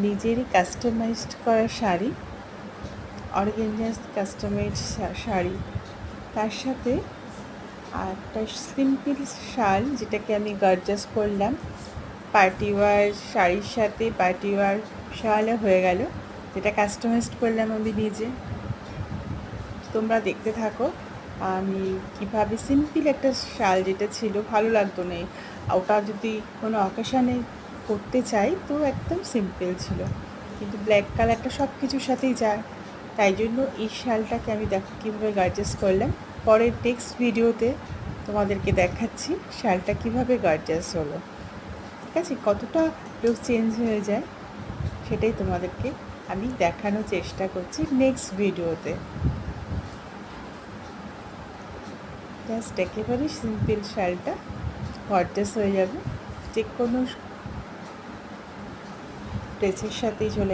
নিজেরই কাস্টমাইজড করা শাড়ি, অর্গানজাস কাস্টমাইজ শাড়ি, তার সাথে একটা সিম্পল শাল যেটাকে আমি গর্জাস করলাম। পার্টি ওয়্যার শাড়ির সাথে পার্টি ওয়্যার শালও হয়ে গেল, যেটা কাস্টমাইজড করলাম আমি নিজে। তোমরা দেখতে থাকো আমি কিভাবে সিম্পল একটা শাল যেটা ছিল ভালো লাগতো না, ওটা যদি কোনো অকেশানে করতে চাই তো একদম সিম্পল ছিল, কিন্তু ব্ল্যাক কালারটা সব কিছুর সাথেই যায়, তাই জন্য এই শালটাকে আমি দেখো কীভাবে গর্জাস করলাম। পরের নেক্সট ভিডিওতে তোমাদেরকে দেখাচ্ছি শালটা কীভাবে গর্জাস হলো। ঠিক আছে, কতটা লুক চেঞ্জ হয়ে যায় সেটাই তোমাদেরকে আমি দেখানোর চেষ্টা করছি নেক্সট ভিডিওতে। জাস্ট একেবারেই সিম্পল শালটা গর্জাস হয়ে যাবে, যে কোনো ড্রেসের সাথেই চলে যাবে।